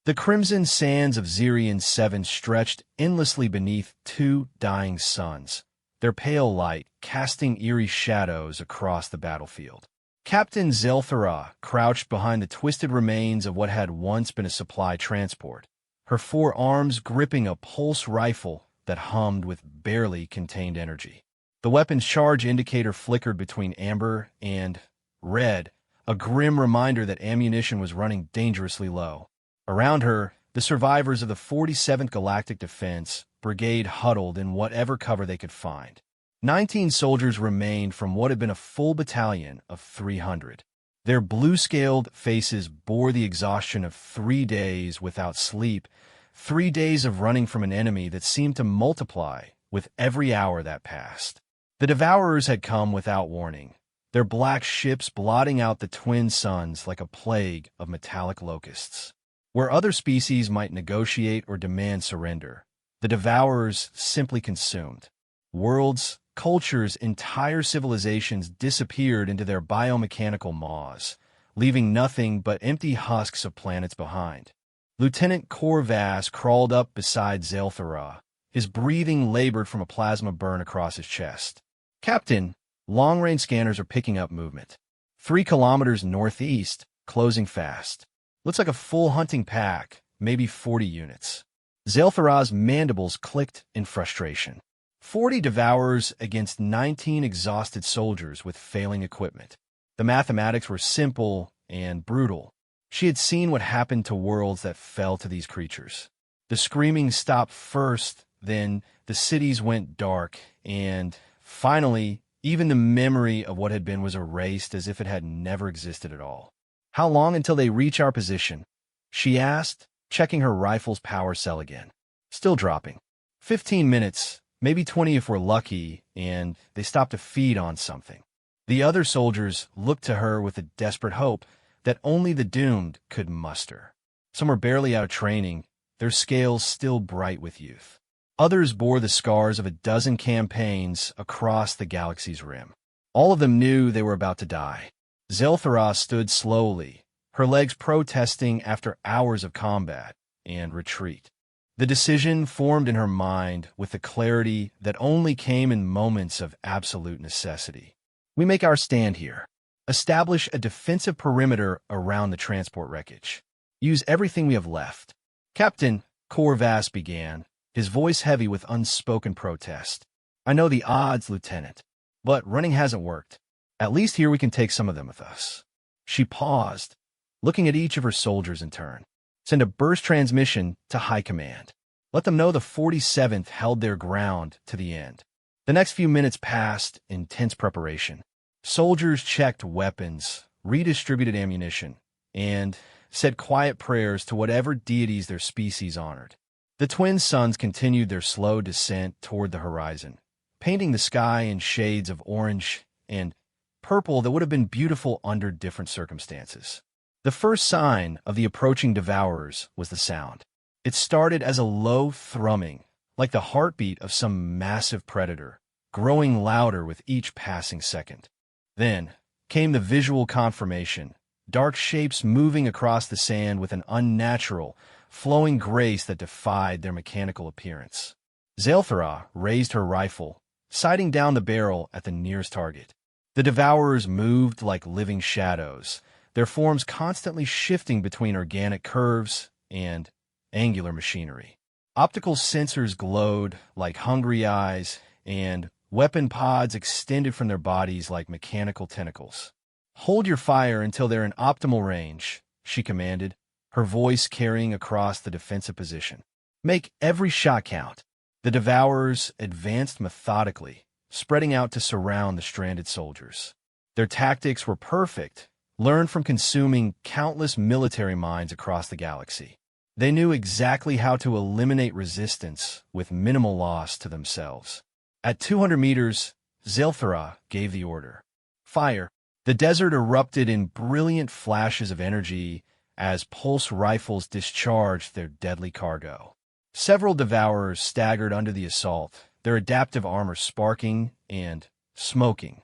The crimson sands of Zirian 7 stretched endlessly beneath two dying suns, their pale light casting eerie shadows across the battlefield. Captain Zelthara crouched behind the twisted remains of what had once been a supply transport, her four arms gripping a pulse rifle that hummed with barely contained energy. The weapon's charge indicator flickered between amber and red, a grim reminder that ammunition was running dangerously low. Around her, the survivors of the 47th Galactic Defense Brigade huddled in whatever cover they could find. 19 soldiers remained from what had been a full battalion of 300. Their blue-scaled faces bore the exhaustion of 3 days without sleep, 3 days of running from an enemy that seemed to multiply with every hour that passed. The Devourers had come without warning, their black ships blotting out the twin suns like a plague of metallic locusts. Where other species might negotiate or demand surrender, the Devourers simply consumed. Worlds, cultures, entire civilizations disappeared into their biomechanical maws, leaving nothing but empty husks of planets behind. Lieutenant Corvass crawled up beside Zelthara, his breathing labored from a plasma burn across his chest. Captain, long-range scanners are picking up movement. 3 kilometers northeast, closing fast. Looks like a full hunting pack, maybe 40 units. Zelthara's mandibles clicked in frustration. 40 Devourers against 19 exhausted soldiers with failing equipment. The mathematics were simple and brutal. She had seen what happened to worlds that fell to these creatures. The screaming stopped first, then the cities went dark, and finally, even the memory of what had been was erased as if it had never existed at all. "How long until they reach our position?" she asked, checking her rifle's power cell again. Still dropping. 15 minutes. Maybe 20 if we're lucky, and they stop to feed on something. The other soldiers looked to her with a desperate hope that only the doomed could muster. Some were barely out of training, their scales still bright with youth. Others bore the scars of a dozen campaigns across the galaxy's rim. All of them knew they were about to die. Zelthara stood slowly, her legs protesting after hours of combat and retreat. The decision formed in her mind with the clarity that only came in moments of absolute necessity. We make our stand here. Establish a defensive perimeter around the transport wreckage. Use everything we have left. Captain, Corvass began, his voice heavy with unspoken protest. I know the odds, Lieutenant, but running hasn't worked. At least here we can take some of them with us. She paused, looking at each of her soldiers in turn. Send a burst transmission to High Command. Let them know the 47th held their ground to the end. The next few minutes passed in tense preparation. Soldiers checked weapons, redistributed ammunition, and said quiet prayers to whatever deities their species honored. The twin suns continued their slow descent toward the horizon, painting the sky in shades of orange and purple that would have been beautiful under different circumstances. The first sign of the approaching Devourers was the sound. It started as a low thrumming, like the heartbeat of some massive predator, growing louder with each passing second. Then came the visual confirmation, dark shapes moving across the sand with an unnatural, flowing grace that defied their mechanical appearance. Zelthara raised her rifle, sighting down the barrel at the nearest target. The Devourers moved like living shadows, their forms constantly shifting between organic curves and angular machinery. Optical sensors glowed like hungry eyes, and weapon pods extended from their bodies like mechanical tentacles. Hold your fire until they're in optimal range, she commanded, her voice carrying across the defensive position. Make every shot count. The Devourers advanced methodically, spreading out to surround the stranded soldiers. Their tactics were perfect, learned from consuming countless military minds across the galaxy. They knew exactly how to eliminate resistance with minimal loss to themselves. At 200 meters, Zelthara gave the order. Fire. The desert erupted in brilliant flashes of energy as pulse rifles discharged their deadly cargo. Several Devourers staggered under the assault, their adaptive armor sparking and smoking.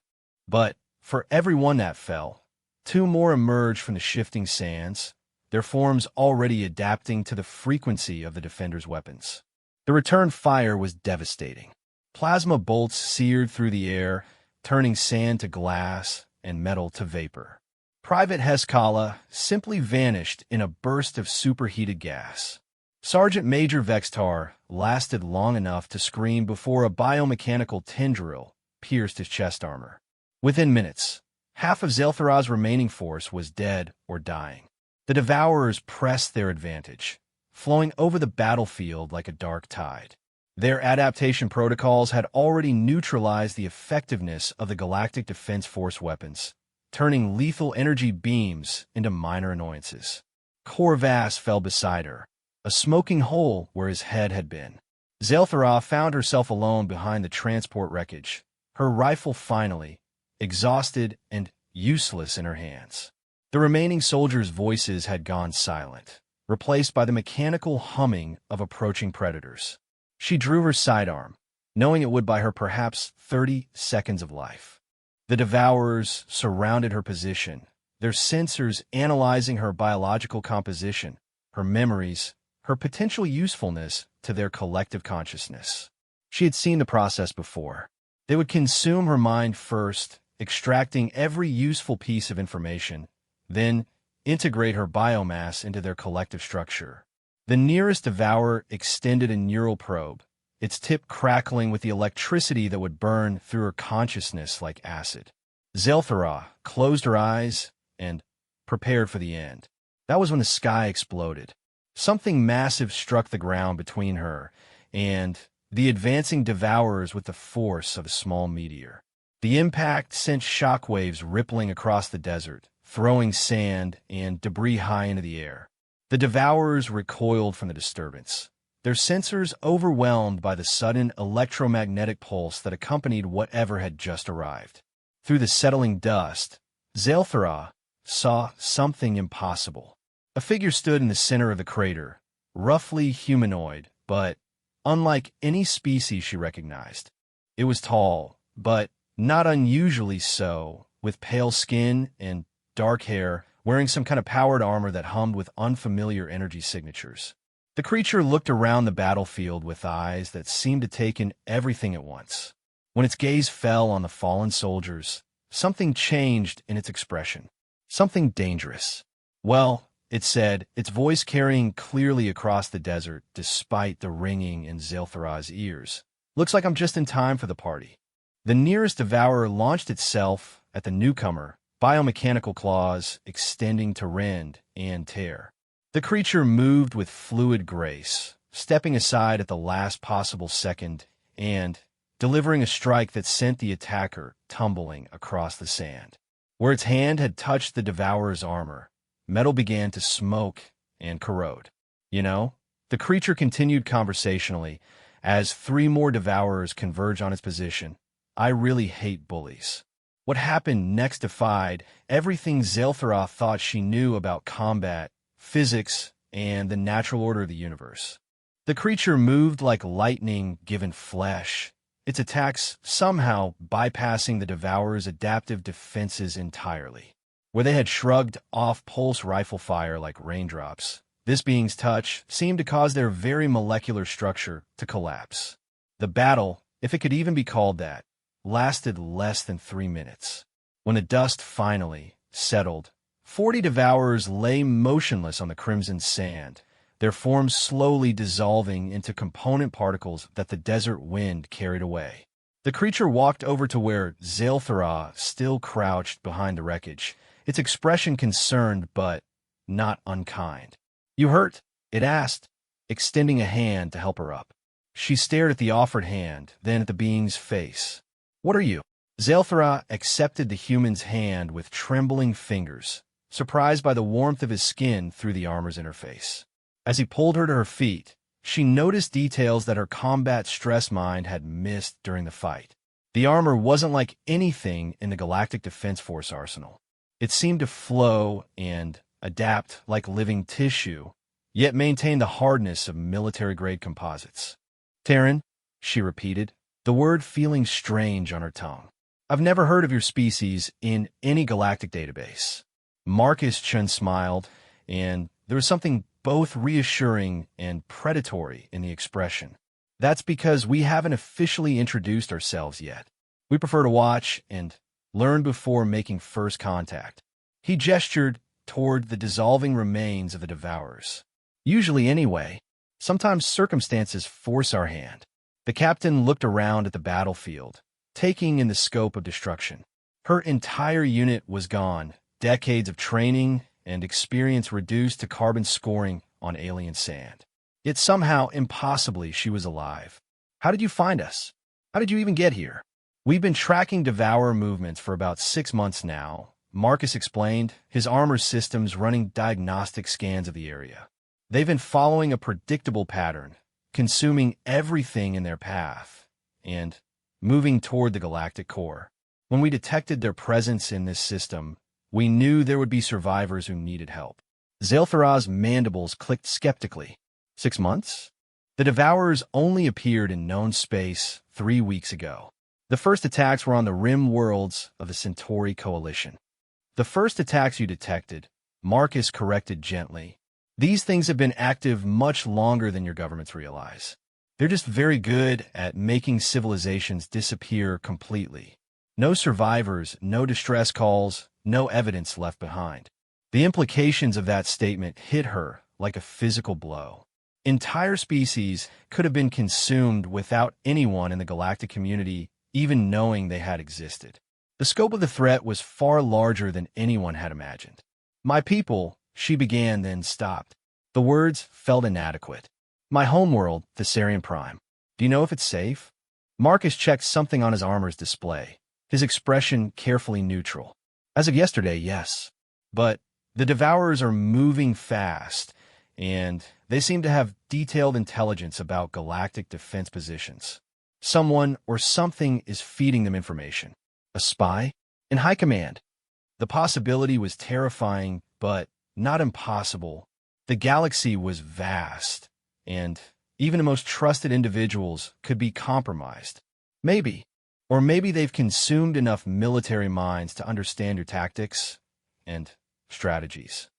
But for every one that fell, 2 more emerged from the shifting sands, their forms already adapting to the frequency of the defenders' weapons. The return fire was devastating. Plasma bolts seared through the air, turning sand to glass and metal to vapor. Private Heskala simply vanished in a burst of superheated gas. Sergeant Major Vextar lasted long enough to scream before a biomechanical tendril pierced his chest armor. Within minutes, half of Zelthora's remaining force was dead or dying. The Devourers pressed their advantage, flowing over the battlefield like a dark tide. Their adaptation protocols had already neutralized the effectiveness of the Galactic Defense Force weapons, turning lethal energy beams into minor annoyances. Corvass fell beside her, a smoking hole where his head had been. Zelthora found herself alone behind the transport wreckage, her rifle finally, exhausted and useless in her hands. The remaining soldiers' voices had gone silent, replaced by the mechanical humming of approaching predators. She drew her sidearm, knowing it would buy her perhaps 30 seconds of life. The Devourers surrounded her position, their sensors analyzing her biological composition, her memories, her potential usefulness to their collective consciousness. She had seen the process before. They would consume her mind first, extracting every useful piece of information, then integrate her biomass into their collective structure. The nearest Devourer extended a neural probe, its tip crackling with the electricity that would burn through her consciousness like acid. Zelthora closed her eyes and prepared for the end. That was when the sky exploded. Something massive struck the ground between her and the advancing Devourers with the force of a small meteor. The impact sent shockwaves rippling across the desert, throwing sand and debris high into the air. The Devourers recoiled from the disturbance, their sensors overwhelmed by the sudden electromagnetic pulse that accompanied whatever had just arrived. Through the settling dust, Zelthora saw something impossible. A figure stood in the center of the crater, roughly humanoid, but unlike any species she recognized. It was tall, but not unusually so, with pale skin and dark hair, wearing some kind of powered armor that hummed with unfamiliar energy signatures. The creature looked around the battlefield with eyes that seemed to take in everything at once. When its gaze fell on the fallen soldiers, something changed in its expression. Something dangerous. Well, it said, its voice carrying clearly across the desert despite the ringing in Zelthora's ears. Looks like I'm just in time for the party. The nearest Devourer launched itself at the newcomer, biomechanical claws extending to rend and tear. The creature moved with fluid grace, stepping aside at the last possible second and delivering a strike that sent the attacker tumbling across the sand. Where its hand had touched the Devourer's armor, metal began to smoke and corrode. You know, the creature continued conversationally as 3 more Devourers converged on its position. I really hate bullies. What happened next defied everything Zelthora thought she knew about combat, physics, and the natural order of the universe. The creature moved like lightning given flesh, its attacks somehow bypassing the Devourer's adaptive defenses entirely. Where they had shrugged off pulse rifle fire like raindrops, this being's touch seemed to cause their very molecular structure to collapse. The battle, if it could even be called that, lasted less than 3 minutes. When the dust finally settled, 40 Devourers lay motionless on the crimson sand, their forms slowly dissolving into component particles that the desert wind carried away. The creature walked over to where Zelthora still crouched behind the wreckage, its expression concerned but not unkind. "You hurt?" it asked, extending a hand to help her up. She stared at the offered hand, then at the being's face. "What are you?" Zelthora accepted the human's hand with trembling fingers, surprised by the warmth of his skin through the armor's interface. As he pulled her to her feet, she noticed details that her combat stress mind had missed during the fight. The armor wasn't like anything in the Galactic Defense Force arsenal. It seemed to flow and adapt like living tissue, yet maintain the hardness of military-grade composites. "Terran," she repeated, the word feeling strange on her tongue. "I've never heard of your species in any galactic database." Marcus Chun smiled, and There was something both reassuring and predatory in the expression. That's because we haven't officially introduced ourselves yet. We prefer to watch and learn before making first contact. He gestured toward the dissolving remains of the Devourers. Usually anyway. Sometimes circumstances force our hand. The captain looked around at the battlefield, taking in the scope of destruction. Her entire unit was gone, decades of training and experience reduced to carbon scoring on alien sand. Yet somehow, impossibly, she was alive. How did you find us? How did you even get here? We've been tracking Devourer movements for about 6 months now, Marcus explained, his armor systems running diagnostic scans of the area. They've been following a predictable pattern, consuming everything in their path, and moving toward the galactic core. When we detected their presence in this system, we knew there would be survivors who needed help. Zeltharaz's mandibles clicked skeptically. 6 months? The Devourers only appeared in known space 3 weeks ago. The first attacks were on the rim worlds of the Centauri Coalition. The first attacks you detected, Marcus corrected gently. These things have been active much longer than your governments realize. They're just very good at making civilizations disappear completely. No survivors, no distress calls, no evidence left behind. The implications of that statement hit her like a physical blow. Entire species could have been consumed without anyone in the galactic community even knowing they had existed. The scope of the threat was far larger than anyone had imagined. My people, she began, then stopped. The words felt inadequate. My homeworld, Thessarian Prime. Do you know if it's safe? Marcus checked something on his armor's display, his expression carefully neutral. As of yesterday, yes. But the Devourers are moving fast, and they seem to have detailed intelligence about galactic defense positions. Someone or something is feeding them information. A spy? In high command. The possibility was terrifying, but not impossible. The galaxy was vast, and even the most trusted individuals could be compromised. Maybe. Or maybe they've consumed enough military minds to understand your tactics and strategies.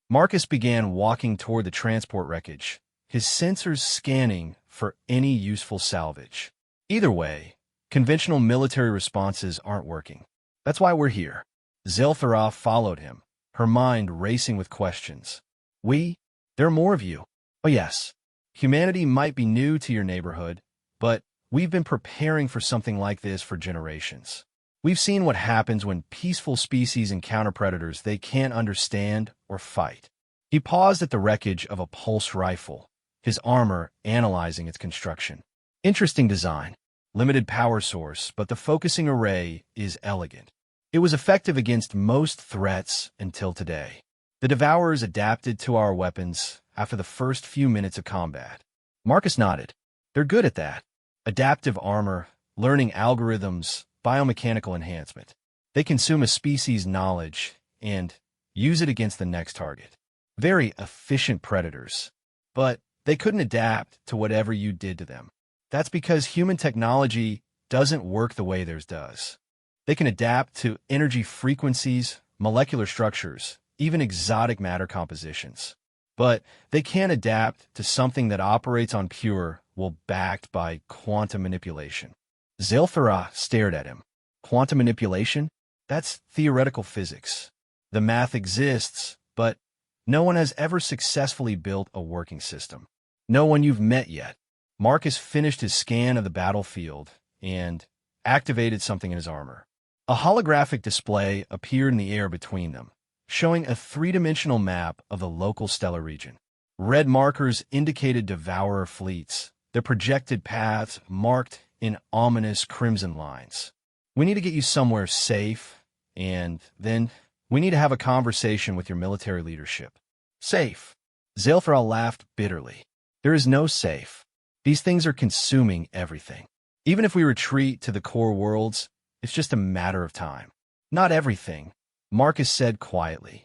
Marcus began walking toward the transport wreckage, his sensors scanning for any useful salvage. Either way, conventional military responses aren't working. That's why we're here. Zelthara followed him, her mind racing with questions. There are more of you. Oh yes, humanity might be new to your neighborhood, but we've been preparing for something like this for generations. We've seen what happens when peaceful species encounter predators they can't understand or fight. He paused at the wreckage of a pulse rifle, his armor analyzing its construction. Interesting design. Limited power source, but the focusing array is elegant. It was effective against most threats until today. The Devourers adapted to our weapons after the first few minutes of combat. Marcus nodded. They're good at that. Adaptive armor, learning algorithms, biomechanical enhancement. They consume a species' knowledge and use it against the next target. Very efficient predators. But they couldn't adapt to whatever you did to them. That's because human technology doesn't work the way theirs does. They can adapt to energy frequencies, molecular structures, even exotic matter compositions. But they can't adapt to something that operates on pure, backed by quantum manipulation. Zelthara stared at him. Quantum manipulation? That's theoretical physics. The math exists, but no one has ever successfully built a working system. No one you've met yet. Marcus finished his scan of the battlefield and activated something in his armor. A holographic display appeared in the air between them, showing a three-dimensional map of the local stellar region. Red markers indicated Devourer fleets, their projected paths marked in ominous crimson lines. We need to get you somewhere safe, and then we need to have a conversation with your military leadership. Safe. Zelthra laughed bitterly. There is no safe. These things are consuming everything. Even if we retreat to the core worlds, it's just a matter of time. Not everything, Marcus said quietly.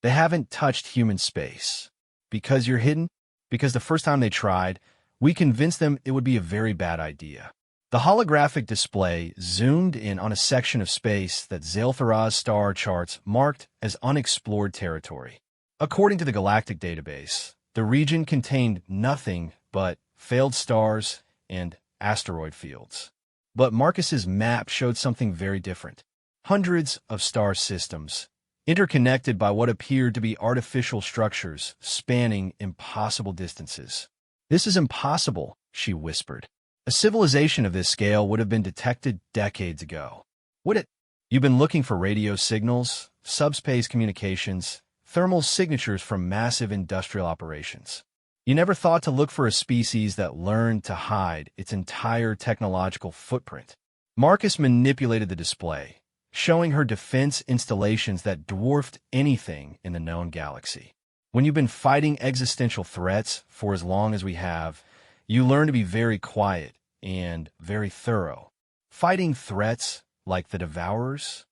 They haven't touched human space. Because you're hidden? Because the first time they tried, we convinced them it would be a very bad idea. The holographic display zoomed in on a section of space that Zelthara's star charts marked as unexplored territory. According to the Galactic database, the region contained nothing but failed stars and asteroid fields. But Marcus's map showed something very different. Hundreds of star systems, interconnected by what appeared to be artificial structures spanning impossible distances. "This is impossible," she whispered. "A civilization of this scale would have been detected decades ago. Would it? You've been looking for radio signals, subspace communications, thermal signatures from massive industrial operations. You never thought to look for a species that learned to hide its entire technological footprint." Marcus manipulated the display, showing her defense installations that dwarfed anything in the known galaxy. When you've been fighting existential threats for as long as we have, you learn to be very quiet and very thorough. Fighting threats like the Devourers,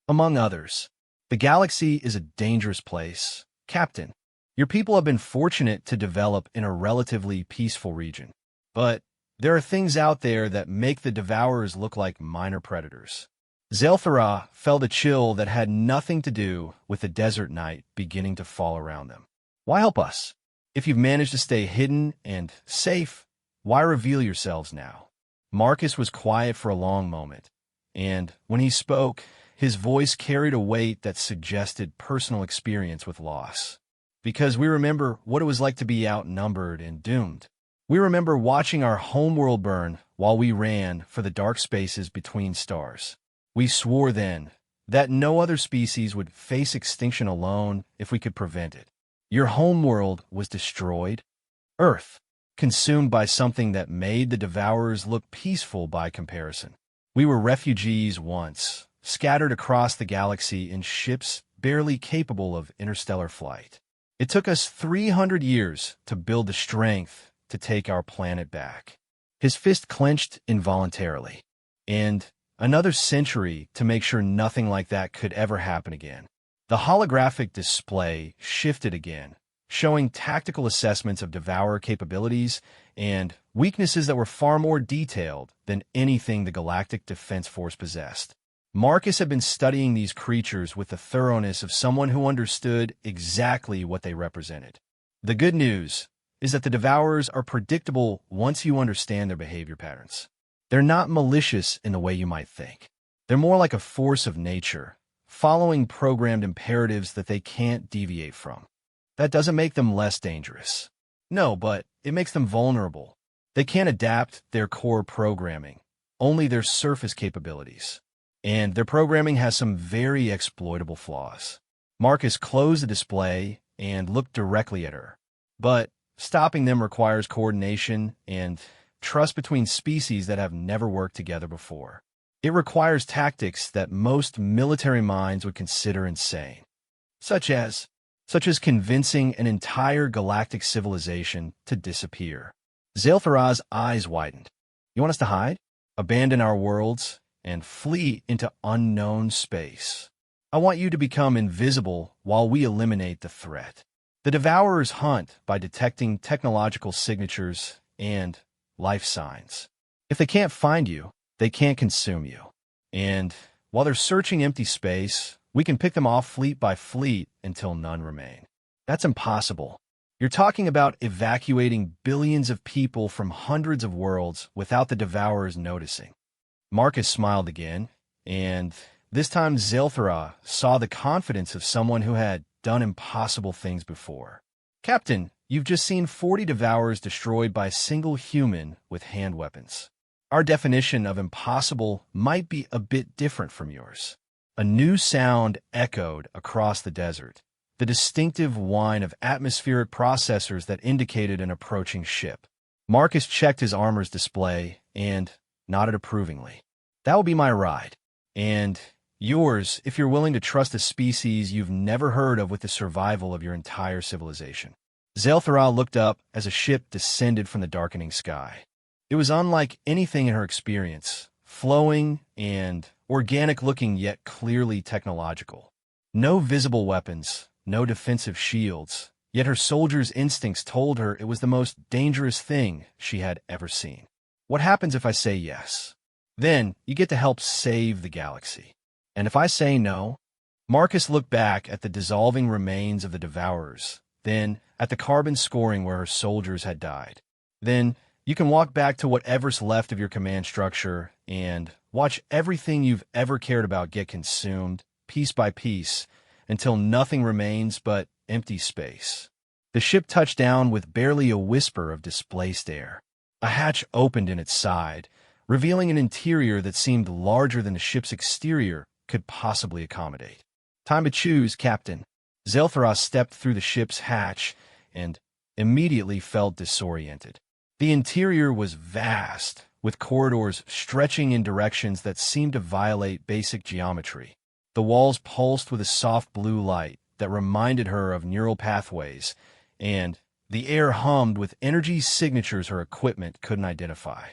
among others. The galaxy is a dangerous place, Captain. Your people have been fortunate to develop in a relatively peaceful region. But there are things out there that make the Devourers look like minor predators. Zelthara felt a chill that had nothing to do with the desert night beginning to fall around them. Why help us? If you've managed to stay hidden and safe, why reveal yourselves now? Marcus was quiet for a long moment, and when he spoke, his voice carried a weight that suggested personal experience with loss. Because we remember what it was like to be outnumbered and doomed. We remember watching our homeworld burn while we ran for the dark spaces between stars. We swore then that no other species would face extinction alone if we could prevent it. Your homeworld was destroyed. Earth, consumed by something that made the Devourers look peaceful by comparison. We were refugees once, scattered across the galaxy in ships barely capable of interstellar flight. It took us 300 years to build the strength to take our planet back. His fist clenched involuntarily. And another century to make sure nothing like that could ever happen again. The holographic display shifted again, showing tactical assessments of Devourer capabilities and weaknesses that were far more detailed than anything the Galactic Defense Force possessed. Marcus had been studying these creatures with the thoroughness of someone who understood exactly what they represented. The good news is that the Devourers are predictable once you understand their behavior patterns. They're not malicious in the way you might think. They're more like a force of nature, following programmed imperatives that they can't deviate from. That doesn't make them less dangerous. No, but it makes them vulnerable. They can't adapt their core programming, only their surface capabilities. And their programming has some very exploitable flaws. Marcus closed the display and looked directly at her. But stopping them requires coordination and trust between species that have never worked together before. It requires tactics that most military minds would consider insane, such as convincing an entire galactic civilization to disappear. Zelthara's eyes widened. You want us to hide? Abandon our worlds? And flee into unknown space? I want you to become invisible while we eliminate the threat. The Devourers hunt by detecting technological signatures and life signs. If they can't find you, they can't consume you. And while they're searching empty space, we can pick them off fleet by fleet until none remain. That's impossible. You're talking about evacuating billions of people from hundreds of worlds without the Devourers noticing. Marcus smiled again, and this time Zelthara saw the confidence of someone who had done impossible things before. Captain, you've just seen 40 Devourers destroyed by a single human with hand weapons. Our definition of impossible might be a bit different from yours. A new sound echoed across the desert, the distinctive whine of atmospheric processors that indicated an approaching ship. Marcus checked his armor's display and nodded approvingly. That will be my ride. And yours, if you're willing to trust a species you've never heard of with the survival of your entire civilization. Zelthara looked up as a ship descended from the darkening sky. It was unlike anything in her experience, flowing and organic-looking yet clearly technological. No visible weapons, no defensive shields, yet her soldier's instincts told her it was the most dangerous thing she had ever seen. What happens if I say yes? Then you get to help save the galaxy. And if I say no, Marcus looked back at the dissolving remains of the Devourers, then at the carbon scoring where her soldiers had died. Then you can walk back to whatever's left of your command structure and watch everything you've ever cared about get consumed, piece by piece, until nothing remains but empty space. The ship touched down with barely a whisper of displaced air. A hatch opened in its side, revealing an interior that seemed larger than the ship's exterior could possibly accommodate. "Time to choose, Captain." Zeltharos stepped through the ship's hatch and immediately felt disoriented. The interior was vast, with corridors stretching in directions that seemed to violate basic geometry. The walls pulsed with a soft blue light that reminded her of neural pathways, and the air hummed with energy signatures her equipment couldn't identify.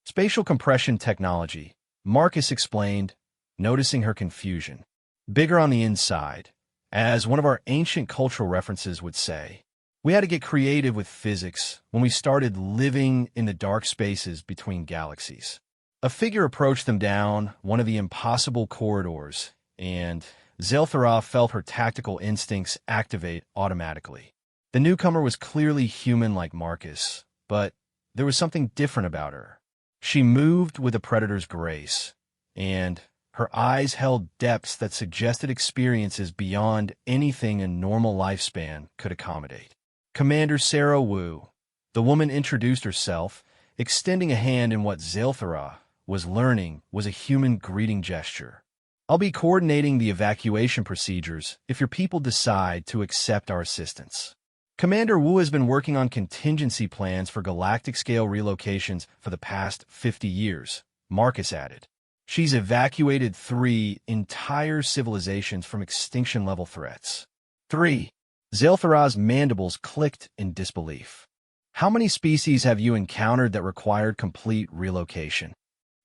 "Spatial compression technology," Marcus explained, noticing her confusion. "Bigger on the inside. As one of our ancient cultural references would say, we had to get creative with physics when we started living in the dark spaces between galaxies." A figure approached them down one of the impossible corridors, and Zeltharov felt her tactical instincts activate automatically. The newcomer was clearly human like Marcus, but there was something different about her. She moved with a predator's grace, and her eyes held depths that suggested experiences beyond anything a normal lifespan could accommodate. "Commander Sarah Wu." The woman introduced herself, extending a hand in what Zelthara was learning was a human greeting gesture. "I'll be coordinating the evacuation procedures if your people decide to accept our assistance." Commander Wu has been working on contingency plans for galactic-scale relocations for the past 50 years, Marcus added. She's evacuated 3 entire civilizations from extinction-level threats. 3. Zelthara's mandibles clicked in disbelief. "How many species have you encountered that required complete relocation?"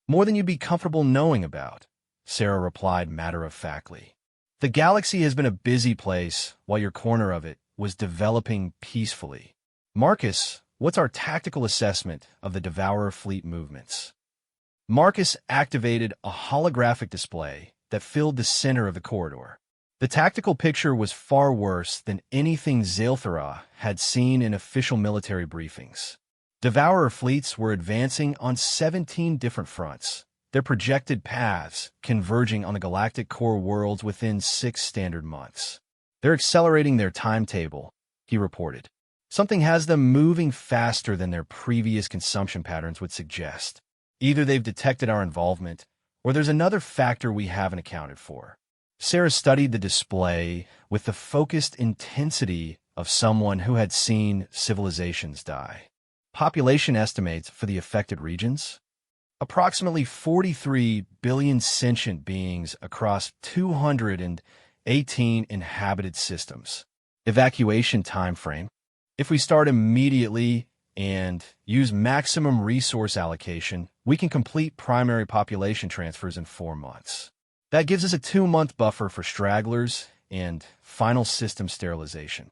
"More than you'd be comfortable knowing about," Sarah replied matter-of-factly. "The galaxy has been a busy place while your corner of it was developing peacefully." "Marcus, what's our tactical assessment of the Devourer fleet movements?" Marcus activated a holographic display that filled the center of the corridor. The tactical picture was far worse than anything Zelthara had seen in official military briefings. Devourer fleets were advancing on 17 different fronts, their projected paths converging on the galactic core worlds within 6 standard months. "They're accelerating their timetable," he reported. "Something has them moving faster than their previous consumption patterns would suggest. Either they've detected our involvement, or there's another factor we haven't accounted for." Sarah studied the display with the focused intensity of someone who had seen civilizations die. "Population estimates for the affected regions? Approximately 43 billion sentient beings across 218 inhabited systems. Evacuation time frame? If we start immediately and use maximum resource allocation, we can complete primary population transfers in 4 months. That gives us a 2-month buffer for stragglers and final system sterilization."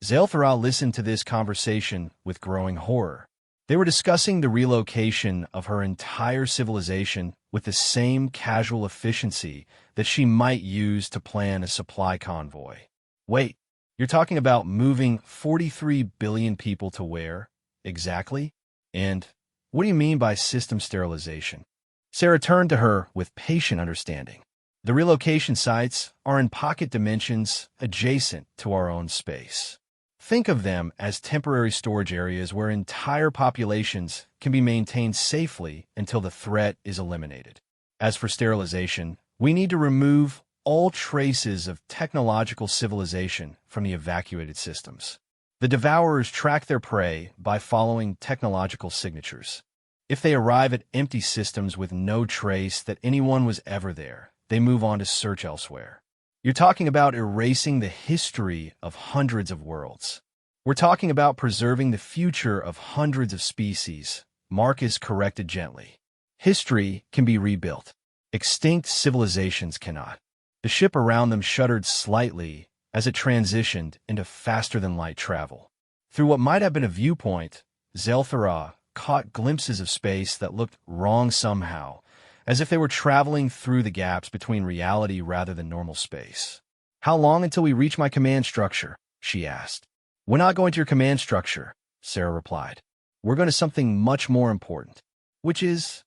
Zelthara listened to this conversation with growing horror. They were discussing the relocation of her entire civilization with the same casual efficiency that she might use to plan a supply convoy. "Wait, you're talking about moving 43 billion people to where? Exactly? And what do you mean by system sterilization?" Sarah turned to her with patient understanding. "The relocation sites are in pocket dimensions adjacent to our own space. Think of them as temporary storage areas where entire populations can be maintained safely until the threat is eliminated. As for sterilization, we need to remove all traces of technological civilization from the evacuated systems. The Devourers track their prey by following technological signatures. If they arrive at empty systems with no trace that anyone was ever there, they move on to search elsewhere. You're talking about erasing the history of hundreds of worlds. We're talking about preserving the future of hundreds of species," Marcus corrected gently. "History can be rebuilt. Extinct civilizations cannot." The ship around them shuddered slightly as it transitioned into faster-than-light travel. Through what might have been a viewpoint, Zelthara caught glimpses of space that looked wrong somehow, as if they were traveling through the gaps between reality rather than normal space. How long until we reach my command structure? She asked. We're not going to your command structure, Sarah replied. We're going to something much more important, which is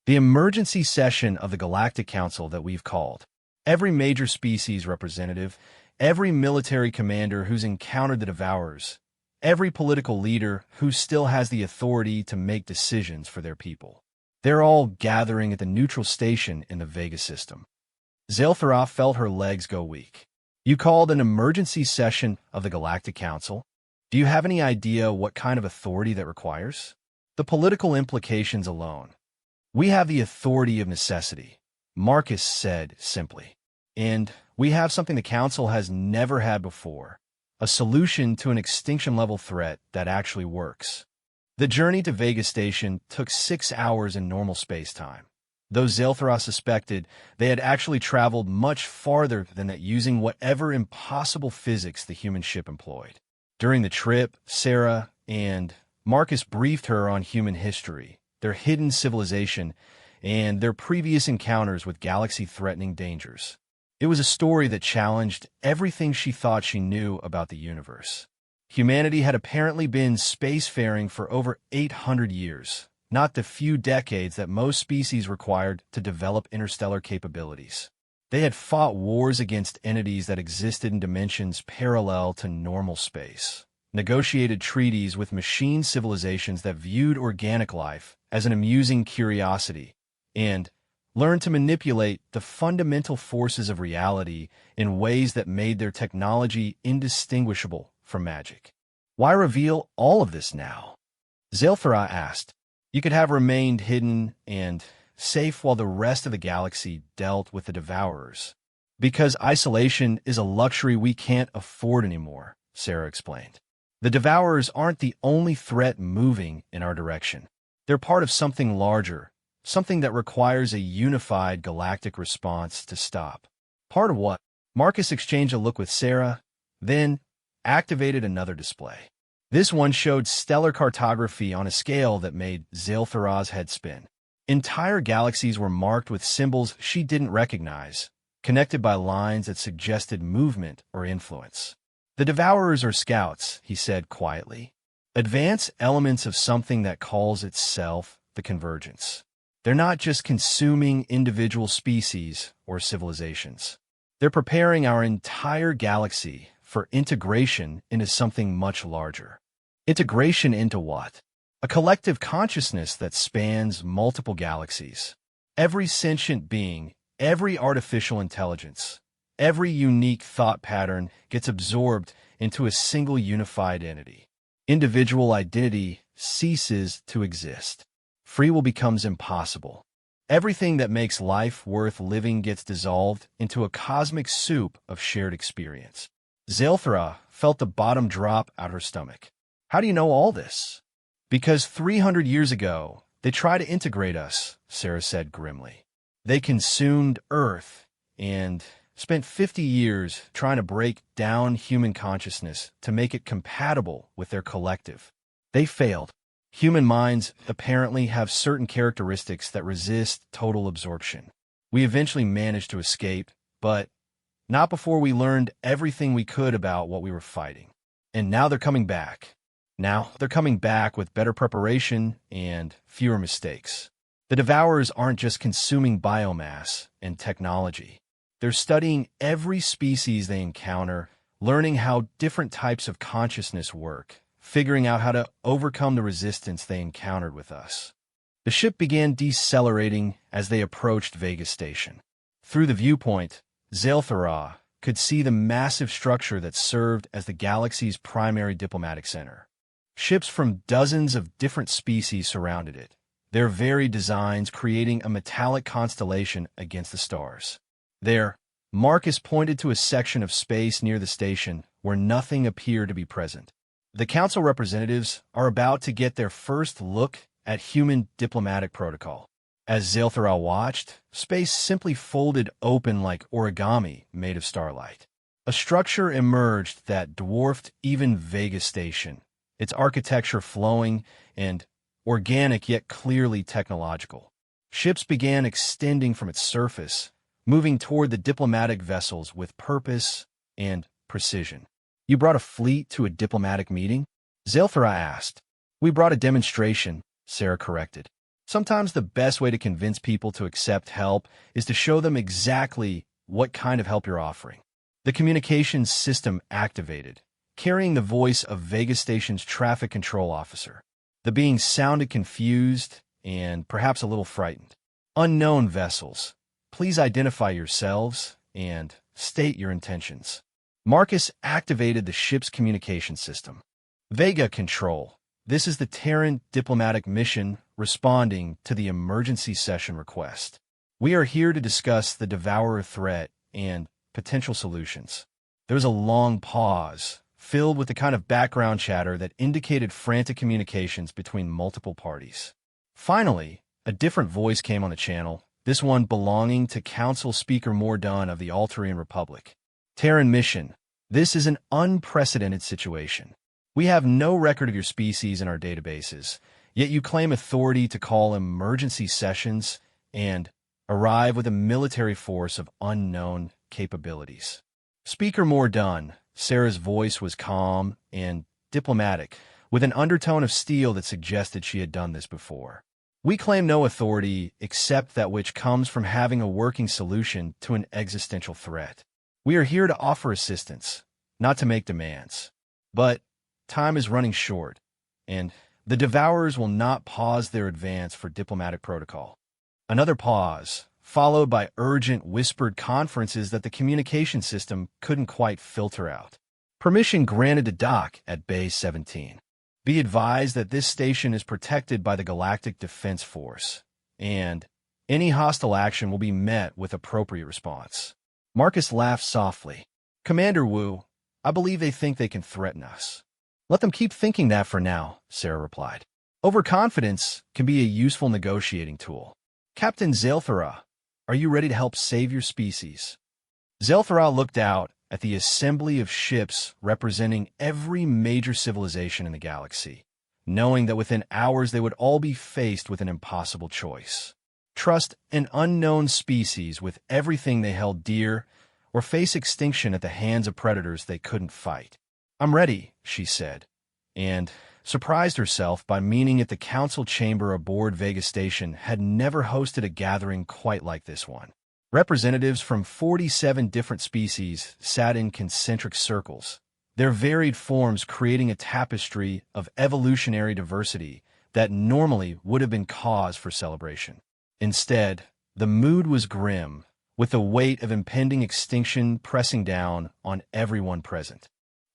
the emergency session of the Galactic Council that we've called. Every major species representative, every military commander who's encountered the Devourers, every political leader who still has the authority to make decisions for their people. They're all gathering at the neutral station in the Vega system. Zilthara felt her legs go weak. You called an emergency session of the Galactic Council? Do you have any idea what kind of authority that requires? The political implications alone. We have the authority of necessity, Marcus said simply. And we have something the Council has never had before, a solution to an extinction-level threat that actually works. The journey to Vega Station took 6 hours in normal space-time. Though Zilthara suspected they had actually traveled much farther than that using whatever impossible physics the human ship employed. During the trip, Sarah and Marcus briefed her on human history, their hidden civilization, and their previous encounters with galaxy-threatening dangers. It was a story that challenged everything she thought she knew about the universe. Humanity had apparently been spacefaring for over 800 years, not the few decades that most species required to develop interstellar capabilities. They had fought wars against entities that existed in dimensions parallel to normal space, negotiated treaties with machine civilizations that viewed organic life as an amusing curiosity, and learned to manipulate the fundamental forces of reality in ways that made their technology indistinguishable from magic. Why reveal all of this now? Zilthara asked. You could have remained hidden and safe while the rest of the galaxy dealt with the Devourers. Because isolation is a luxury we can't afford anymore, Sarah explained. The Devourers aren't the only threat moving in our direction. They're part of something larger, something that requires a unified galactic response to stop. Part of what? Marcus exchanged a look with Sarah, then activated another display. This one showed stellar cartography on a scale that made Zilthara's head spin. Entire galaxies were marked with symbols she didn't recognize, connected by lines that suggested movement or influence. The Devourers are scouts, he said quietly. Advanced elements of something that calls itself the Convergence. They're not just consuming individual species or civilizations. They're preparing our entire galaxy for integration into something much larger. Integration into what? A collective consciousness that spans multiple galaxies. Every sentient being, every artificial intelligence, every unique thought pattern gets absorbed into a single unified entity. Individual identity ceases to exist. Free will becomes impossible. Everything that makes life worth living gets dissolved into a cosmic soup of shared experience. Zilthara felt the bottom drop out her stomach. How do you know all this? Because 300 years ago, they tried to integrate us, Sarah said grimly. They consumed Earth and spent 50 years trying to break down human consciousness to make it compatible with their collective. They failed. Human minds apparently have certain characteristics that resist total absorption. We eventually managed to escape, but not before we learned everything we could about what we were fighting. And now they're coming back. Now they're coming back with better preparation and fewer mistakes. The Devourers aren't just consuming biomass and technology. They're studying every species they encounter, learning how different types of consciousness work, figuring out how to overcome the resistance they encountered with us. The ship began decelerating as they approached Vega Station. Through the viewpoint, Zilthara could see the massive structure that served as the galaxy's primary diplomatic center. Ships from dozens of different species surrounded it, their varied designs creating a metallic constellation against the stars. There, Marcus pointed to a section of space near the station where nothing appeared to be present. The council representatives are about to get their first look at human diplomatic protocol. As Zilthara watched, space simply folded open like origami made of starlight. A structure emerged that dwarfed even Vega Station, its architecture flowing and organic yet clearly technological. Ships began extending from its surface, moving toward the diplomatic vessels with purpose and precision. "You brought a fleet to a diplomatic meeting?" Zelthara asked. "We brought a demonstration," Sarah corrected. Sometimes the best way to convince people to accept help is to show them exactly what kind of help you're offering. The communications system activated, carrying the voice of Vega Station's traffic control officer. The being sounded confused and perhaps a little frightened. "Unknown vessels, please identify yourselves and state your intentions." Marcus activated the ship's communication system. "Vega Control, this is the Terran diplomatic mission responding to the emergency session request. We are here to discuss the Devourer threat and potential solutions." There was a long pause, filled with the kind of background chatter that indicated frantic communications between multiple parties. Finally, a different voice came on the channel, this one belonging to Council Speaker Mordun of the Altarian Republic. "Terran mission, this is an unprecedented situation. We have no record of your species in our databases, yet you claim authority to call emergency sessions and arrive with a military force of unknown capabilities." Speaker Mordun, Sarah's voice was calm and diplomatic, with an undertone of steel that suggested she had done this before. "We claim no authority except that which comes from having a working solution to an existential threat. We are here to offer assistance, not to make demands. But time is running short, and the Devourers will not pause their advance for diplomatic protocol." Another pause, followed by urgent whispered conferences that the communication system couldn't quite filter out. "Permission granted to dock at Bay 17. Be advised that this station is protected by the Galactic Defense Force, and any hostile action will be met with appropriate response." Marcus laughed softly. "Commander Wu, I believe they think they can threaten us." "Let them keep thinking that for now," Sarah replied. "Overconfidence can be a useful negotiating tool. Captain Zelthara, are you ready to help save your species?" Zelthara looked out at the assembly of ships representing every major civilization in the galaxy, knowing that within hours they would all be faced with an impossible choice. Trust an unknown species with everything they held dear, or face extinction at the hands of predators they couldn't fight. "I'm ready," she said, and surprised herself by meaning that the council chamber aboard Vega Station had never hosted a gathering quite like this one. Representatives from 47 different species sat in concentric circles, their varied forms creating a tapestry of evolutionary diversity that normally would have been cause for celebration. Instead, the mood was grim, with the weight of impending extinction pressing down on everyone present.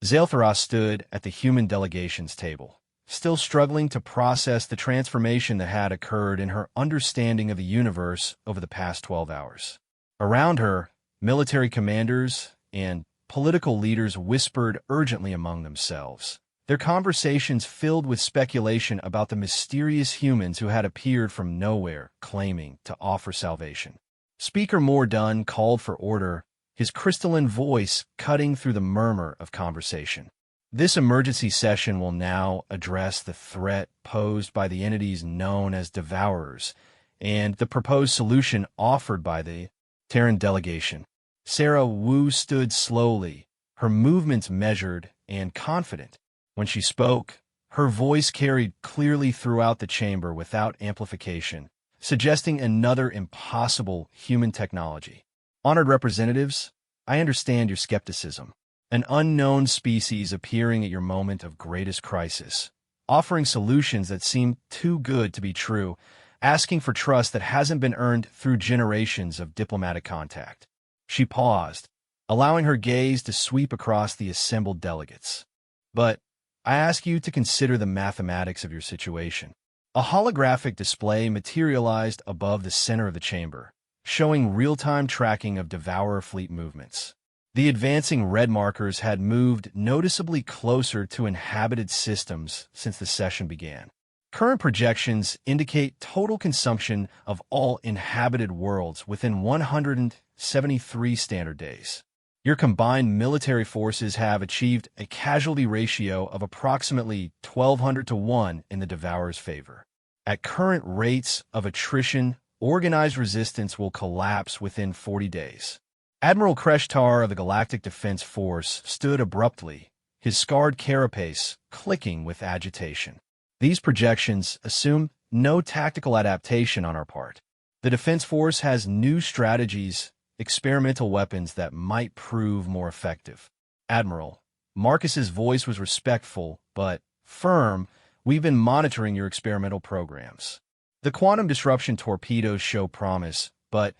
Zelthara stood at the human delegation's table, still struggling to process the transformation that had occurred in her understanding of the universe over the past 12 hours. Around her, military commanders and political leaders whispered urgently among themselves, their conversations filled with speculation about the mysterious humans who had appeared from nowhere, claiming to offer salvation. Speaker Mordun called for order, his crystalline voice cutting through the murmur of conversation. "This emergency session will now address the threat posed by the entities known as Devourers and the proposed solution offered by the Terran delegation." Sarah Wu stood slowly, her movements measured and confident. When she spoke, her voice carried clearly throughout the chamber without amplification, suggesting another impossible human technology. "Honored representatives, I understand your skepticism. An unknown species appearing at your moment of greatest crisis, offering solutions that seem too good to be true, asking for trust that hasn't been earned through generations of diplomatic contact." She paused, allowing her gaze to sweep across the assembled delegates. "But I ask you to consider the mathematics of your situation." A holographic display materialized above the center of the chamber, showing real-time tracking of Devourer fleet movements. The advancing red markers had moved noticeably closer to inhabited systems since the session began. Current projections indicate total consumption of all inhabited worlds within 173 standard days. Your combined military forces have achieved a casualty ratio of approximately 1,200 to 1 in the Devourer's favor. At current rates of attrition, organized resistance will collapse within 40 days. Admiral Kreshtar of the Galactic Defense Force stood abruptly, his scarred carapace clicking with agitation. These projections assume no tactical adaptation on our part. The Defense Force has new strategies, experimental weapons that might prove more effective. Admiral, Marcus's voice was respectful, but firm. We've been monitoring your experimental programs. The quantum disruption torpedoes show promise, but